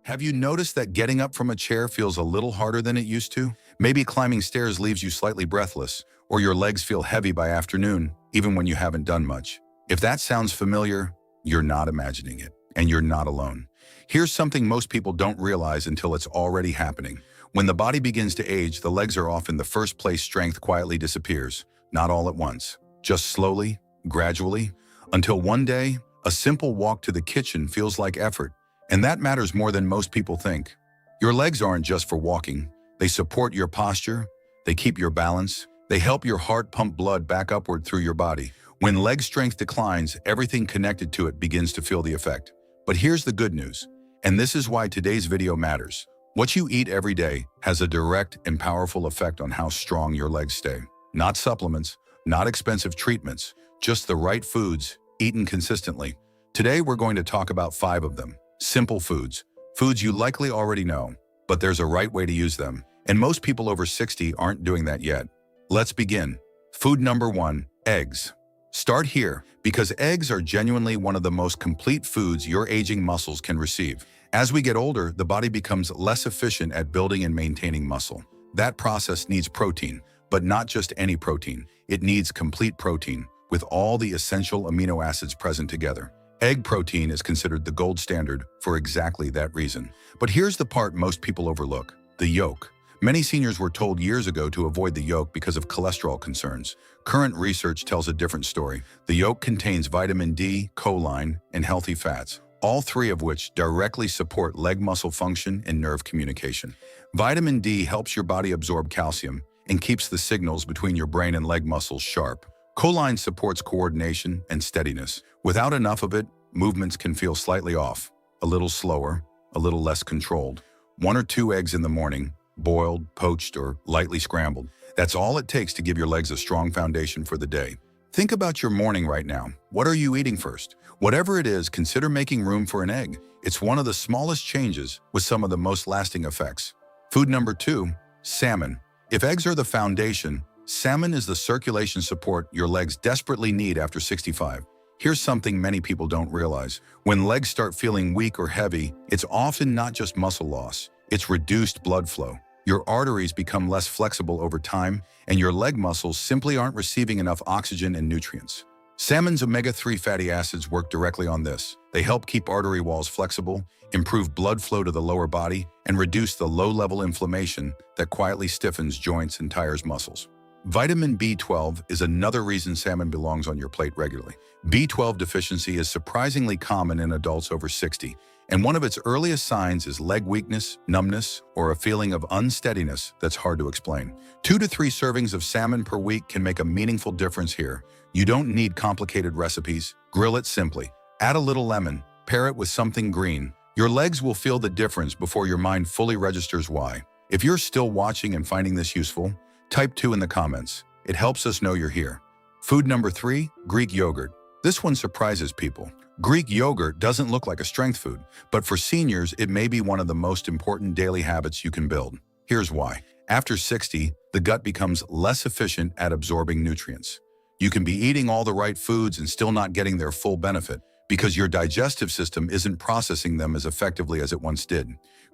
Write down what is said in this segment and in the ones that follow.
Have you noticed that getting up from a chair feels a little harder than it used to? Maybe climbing stairs leaves you slightly breathless, or your legs feel heavy by afternoon, even when you haven't done much. If that sounds familiar, you're not imagining it, and you're not alone. Here's something most people don't realize until it's already happening. When the body begins to age, the legs are often the first place strength quietly disappears, not all at once, just slowly, gradually, until one day, a simple walk to the kitchen feels like effort. And that matters more than most people think. Your legs aren't just for walking. They support your posture, they keep your balance, they help your heart pump blood back upward through your body. When leg strength declines, everything connected to it begins to feel the effect. But here's the good news, and this is why today's video matters. What you eat every day has a direct and powerful effect on how strong your legs stay. Not supplements, not expensive treatments, just the right foods, eaten consistently. Today we're going to talk about 5 of them. Simple foods. Foods you likely already know, but there's a right way to use them. And most people over 60 aren't doing that yet. Let's begin. Food number 1, eggs. Start here, because eggs are genuinely one of the most complete foods your aging muscles can receive. As we get older, the body becomes less efficient at building and maintaining muscle. That process needs protein, but not just any protein. It needs complete protein, with all the essential amino acids present together. Egg protein is considered the gold standard for exactly that reason. But here's the part most people overlook, the yolk. Many seniors were told years ago to avoid the yolk because of cholesterol concerns. Current research tells a different story. The yolk contains vitamin D, choline, and healthy fats, all 3 of which directly support leg muscle function and nerve communication. Vitamin D helps your body absorb calcium and keeps the signals between your brain and leg muscles sharp. Choline supports coordination and steadiness. Without enough of it, movements can feel slightly off, a little slower, a little less controlled. 1 or 2 eggs in the morning, boiled, poached, or lightly scrambled. That's all it takes to give your legs a strong foundation for the day. Think about your morning right now. What are you eating first? Whatever it is, consider making room for an egg. It's one of the smallest changes with some of the most lasting effects. Food number 2, salmon. If eggs are the foundation, salmon is the circulation support your legs desperately need after 65. Here's something many people don't realize. When legs start feeling weak or heavy, it's often not just muscle loss. It's reduced blood flow. Your arteries become less flexible over time, and your leg muscles simply aren't receiving enough oxygen and nutrients. Salmon's omega-3 fatty acids work directly on this. They help keep artery walls flexible, improve blood flow to the lower body, and reduce the low-level inflammation that quietly stiffens joints and tires muscles. Vitamin B12 is another reason salmon belongs on your plate regularly. B12 deficiency is surprisingly common in adults over 60, and one of its earliest signs is leg weakness, numbness, or a feeling of unsteadiness that's hard to explain. 2 to 3 servings of salmon per week can make a meaningful difference here. You don't need complicated recipes. Grill it simply. Add a little lemon. Pair it with something green. Your legs will feel the difference before your mind fully registers why. If you're still watching and finding this useful, type 2 in the comments. It helps us know you're here. Food number 3, Greek yogurt. This one surprises people. Greek yogurt doesn't look like a strength food, but for seniors, it may be one of the most important daily habits you can build. Here's why. After 60, the gut becomes less efficient at absorbing nutrients. You can be eating all the right foods and still not getting their full benefit because your digestive system isn't processing them as effectively as it once did.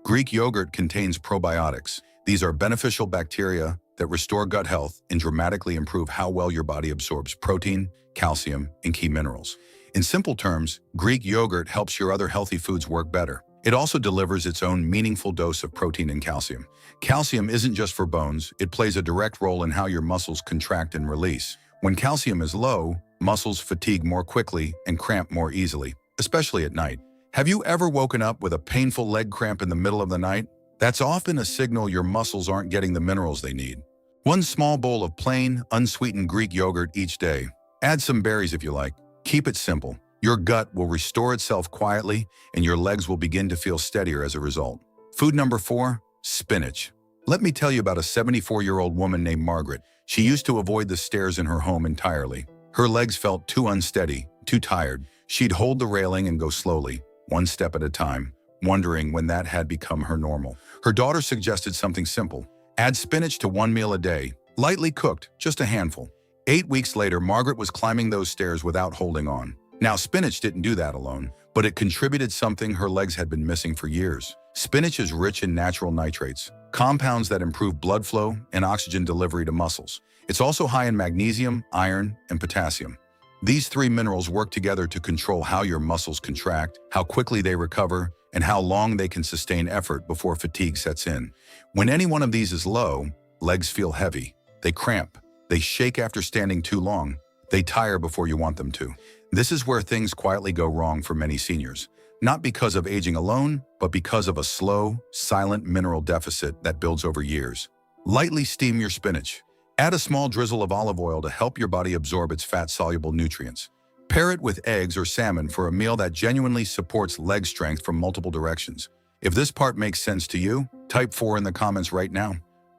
Greek yogurt contains probiotics. These are beneficial bacteria that restore gut health and dramatically improve how well your body absorbs protein, calcium, and key minerals. In simple terms, Greek yogurt helps your other healthy foods work better. It also delivers its own meaningful dose of protein and calcium. Calcium isn't just for bones, it plays a direct role in how your muscles contract and release. When calcium is low, muscles fatigue more quickly and cramp more easily, especially at night. Have you ever woken up with a painful leg cramp in the middle of the night? That's often a signal your muscles aren't getting the minerals they need. 1 small bowl of plain, unsweetened Greek yogurt each day. Add some berries if you like. Keep it simple. Your gut will restore itself quietly, and your legs will begin to feel steadier as a result. Food number 4, spinach. Let me tell you about a 74-year-old woman named Margaret. She used to avoid the stairs in her home entirely. Her legs felt too unsteady, too tired. She'd hold the railing and go slowly, 1 step at a time, wondering when that had become her normal. Her daughter suggested something simple. Add spinach to 1 meal a day, lightly cooked, just a handful. 8 weeks later, Margaret was climbing those stairs without holding on. Now, spinach didn't do that alone, but it contributed something her legs had been missing for years. Spinach is rich in natural nitrates, compounds that improve blood flow and oxygen delivery to muscles. It's also high in magnesium, iron, and potassium. These three minerals work together to control how your muscles contract, how quickly they recover, and how long they can sustain effort before fatigue sets in. When any one of these is low, legs feel heavy. They cramp. They shake after standing too long. They tire before you want them to. This is where things quietly go wrong for many seniors. Not because of aging alone, but because of a slow, silent mineral deficit that builds over years. Lightly steam your spinach. Add a small drizzle of olive oil to help your body absorb its fat-soluble nutrients. Pair it with eggs or salmon for a meal that genuinely supports leg strength from multiple directions. If this part makes sense to you, type 4 in the comments right now.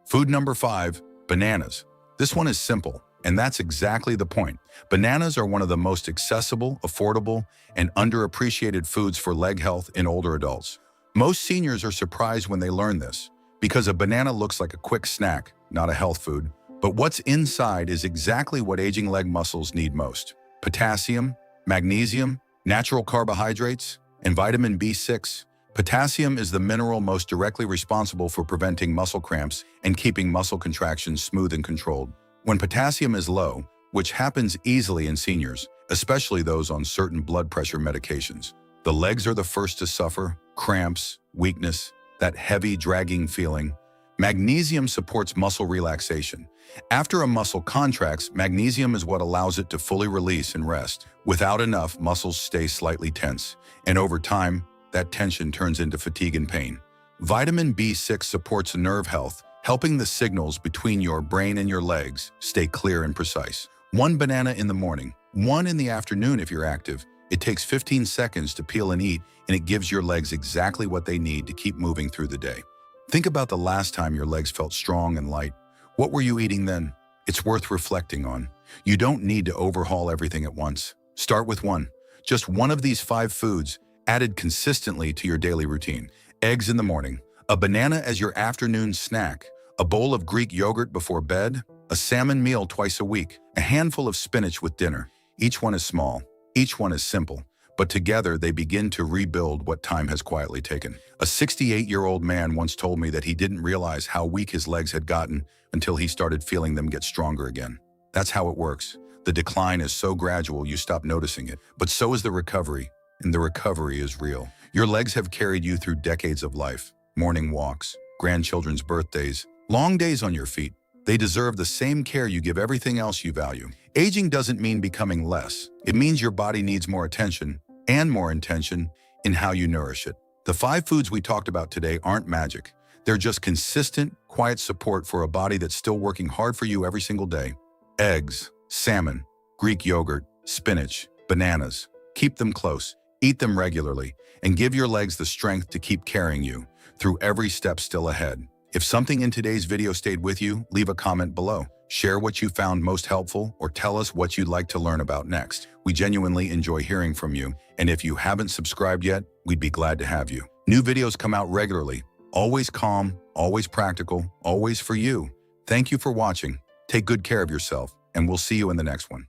Food number 5, bananas. This one is simple, and that's exactly the point. Bananas are one of the most accessible, affordable, and underappreciated foods for leg health in older adults. Most seniors are surprised when they learn this, because a banana looks like a quick snack, not a health food. But what's inside is exactly what aging leg muscles need most. Potassium, magnesium, natural carbohydrates, and vitamin B6. Potassium is the mineral most directly responsible for preventing muscle cramps and keeping muscle contractions smooth and controlled. When potassium is low, which happens easily in seniors, especially those on certain blood pressure medications, the legs are the first to suffer, cramps, weakness, that heavy, dragging feeling. Magnesium supports muscle relaxation. After a muscle contracts, magnesium is what allows it to fully release and rest. Without enough, muscles stay slightly tense, and over time, that tension turns into fatigue and pain. Vitamin B6 supports nerve health, helping the signals between your brain and your legs stay clear and precise. One banana in the morning, one in the afternoon if you're active. It takes 15 seconds to peel and eat, and it gives your legs exactly what they need to keep moving through the day. Think about the last time your legs felt strong and light. What were you eating then? It's worth reflecting on. You don't need to overhaul everything at once. Start with one. Just one of these 5 foods added consistently to your daily routine. Eggs in the morning, a banana as your afternoon snack, a bowl of Greek yogurt before bed, a salmon meal twice a week, a handful of spinach with dinner. Each one is small, each one is simple, but together they begin to rebuild what time has quietly taken. A 68-year-old man once told me that he didn't realize how weak his legs had gotten until he started feeling them get stronger again. That's how it works. The decline is so gradual you stop noticing it, but so is the recovery, and the recovery is real. Your legs have carried you through decades of life, morning walks, grandchildren's birthdays, long days on your feet. They deserve the same care you give everything else you value. Aging doesn't mean becoming less. It means your body needs more attention and more intention in how you nourish it. The 5 foods we talked about today aren't magic. They're just consistent, quiet support for a body that's still working hard for you every single day. Eggs, salmon, Greek yogurt, spinach, bananas. Keep them close, eat them regularly, and give your legs the strength to keep carrying you through every step still ahead. If something in today's video stayed with you, leave a comment below. Share what you found most helpful, or tell us what you'd like to learn about next. We genuinely enjoy hearing from you, and if you haven't subscribed yet, we'd be glad to have you. New videos come out regularly. Always calm, always practical, always for you. Thank you for watching. Take good care of yourself, and we'll see you in the next one.